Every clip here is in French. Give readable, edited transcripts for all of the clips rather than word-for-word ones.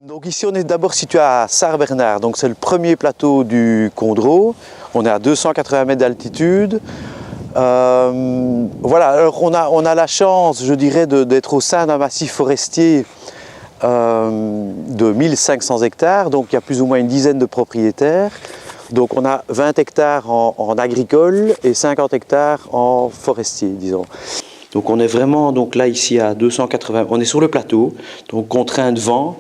Donc ici on est d'abord situé à Sarre-Bernard, donc c'est le premier plateau du Condro. On est à 280 mètres d'altitude. Voilà, alors on a la chance, je dirais, d'être au sein d'un massif forestier de 1500 hectares, donc il y a plus ou moins une dizaine de propriétaires. Donc on a 20 hectares en agricole et 50 hectares en forestier, disons. Donc on est vraiment là ici à 280, on est sur le plateau, donc contraint de vent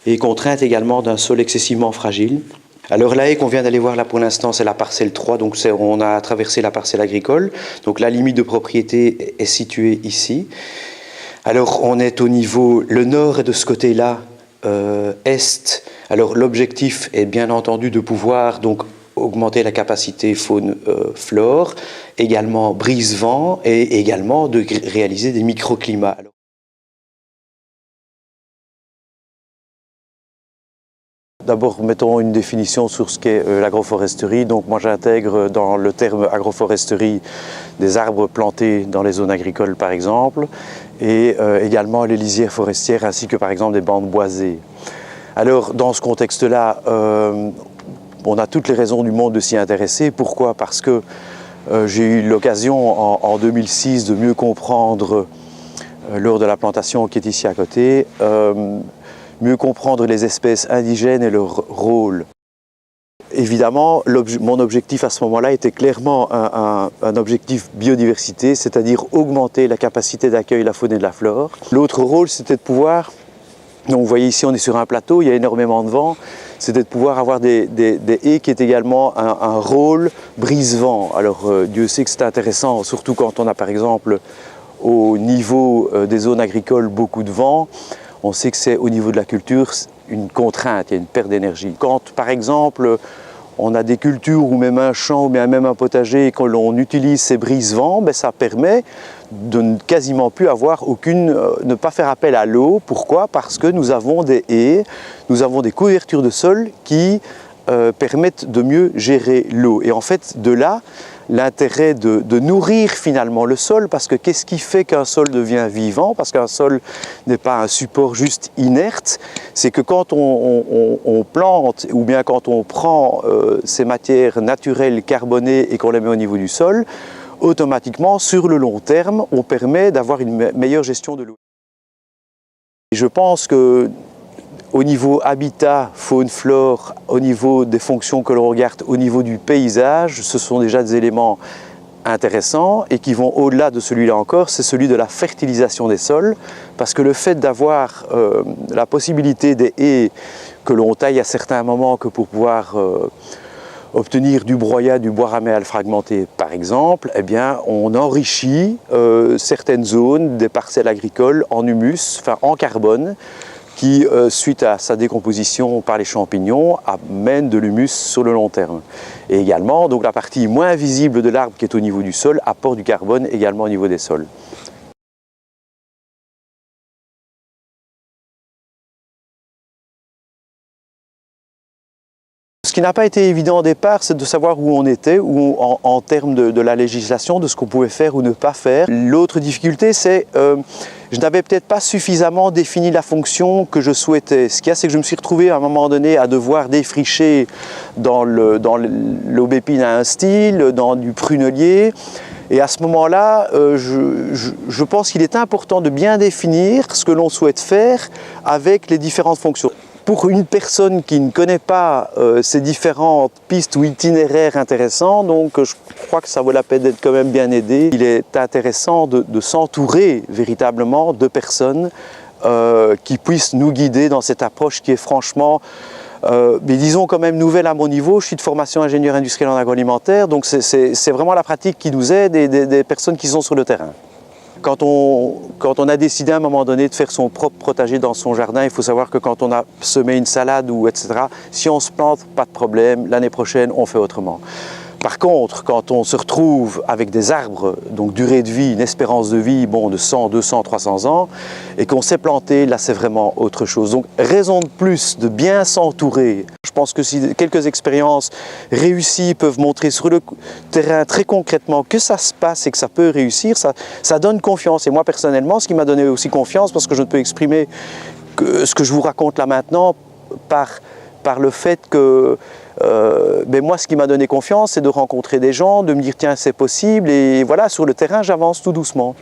et contrainte également d'un sol excessivement fragile. Alors la haie qu'on vient d'aller voir là pour l'instant, c'est la parcelle 3, donc on a traversé la parcelle agricole. Donc la limite de propriété est située ici. Alors on est au niveau, le nord est de ce côté-là, est. Alors l'objectif est bien entendu de pouvoir augmenter la capacité faune-flore, également brise-vent et également de réaliser des microclimats. D'abord, mettons une définition sur ce qu'est l'agroforesterie. Donc moi j'intègre dans le terme agroforesterie des arbres plantés dans les zones agricoles par exemple, et également les lisières forestières ainsi que par exemple des bandes boisées. Alors dans ce contexte-là, on a toutes les raisons du monde de s'y intéresser. Pourquoi? Parce que j'ai eu l'occasion en 2006 de mieux comprendre, lors de la plantation qui est ici à côté, mieux comprendre les espèces indigènes et leur rôle. Évidemment, mon objectif à ce moment-là était clairement un objectif biodiversité, c'est-à-dire augmenter la capacité d'accueil de la faune et de la flore. L'autre rôle, c'était de pouvoir, donc vous voyez ici on est sur un plateau, il y a énormément de vent, c'était de pouvoir avoir des haies qui est également un rôle brise-vent. Alors Dieu sait que c'est intéressant, surtout quand on a par exemple au niveau des zones agricoles beaucoup de vent. On sait que c'est au niveau de la culture une contrainte, il y a une perte d'énergie. Quand par exemple on a des cultures ou même un champ ou bien même un potager et que l'on utilise ces brise-vents, ça permet de ne quasiment plus avoir ne pas faire appel à l'eau. Pourquoi? Parce que nous avons des haies, nous avons des couvertures de sol qui permettent de mieux gérer l'eau. Et en fait, de là, l'intérêt de nourrir finalement le sol, parce que qu'est-ce qui fait qu'un sol devient vivant? Parce qu'un sol n'est pas un support juste inerte, c'est que quand on plante ou bien quand on prend ces matières naturelles carbonées et qu'on les met au niveau du sol, automatiquement, sur le long terme, on permet d'avoir une meilleure gestion de l'eau. Je pense que au niveau habitat, faune, flore, au niveau des fonctions que l'on regarde, au niveau du paysage, ce sont déjà des éléments intéressants et qui vont au-delà de celui-là encore, c'est celui de la fertilisation des sols, parce que le fait d'avoir la possibilité des haies que l'on taille à certains moments que pour pouvoir obtenir du broyat, du bois raméal fragmenté par exemple, eh bien on enrichit certaines zones des parcelles agricoles en humus, en carbone, qui, suite à sa décomposition par les champignons, amène de l'humus sur le long terme. Et également, la partie moins visible de l'arbre qui est au niveau du sol apporte du carbone également au niveau des sols. Ce qui n'a pas été évident au départ, c'est de savoir où on était, en termes de la législation, de ce qu'on pouvait faire ou ne pas faire. L'autre difficulté, c'est je n'avais peut-être pas suffisamment défini la fonction que je souhaitais. Ce qu'il y a, c'est que je me suis retrouvé à un moment donné à devoir défricher dans l'aubépine à un style, dans du prunelier. Et à ce moment-là, je pense qu'il est important de bien définir ce que l'on souhaite faire avec les différentes fonctions. Pour une personne qui ne connaît pas ces différentes pistes ou itinéraires intéressants, donc je crois que ça vaut la peine d'être quand même bien aidé. Il est intéressant de s'entourer véritablement de personnes qui puissent nous guider dans cette approche qui est franchement, mais disons quand même nouvelle à mon niveau. Je suis de formation ingénieur industriel en agroalimentaire, donc c'est vraiment la pratique qui nous aide et des personnes qui sont sur le terrain. Quand on a décidé à un moment donné de faire son propre potager dans son jardin, il faut savoir que quand on a semé une salade ou etc., si on se plante, pas de problème, l'année prochaine on fait autrement. Par contre, quand on se retrouve avec des arbres, donc durée de vie, une espérance de vie de 100, 200, 300 ans, et qu'on s'est planté, là c'est vraiment autre chose. Donc raison de plus de bien s'entourer. Je pense que si quelques expériences réussies peuvent montrer sur le terrain très concrètement que ça se passe et que ça peut réussir, ça donne confiance. Et moi personnellement, ce qui m'a donné aussi confiance, parce que je ne peux exprimer que ce que je vous raconte là maintenant, par le fait que moi, ce qui m'a donné confiance, c'est de rencontrer des gens, de me dire tiens, c'est possible, et voilà, sur le terrain, j'avance tout doucement.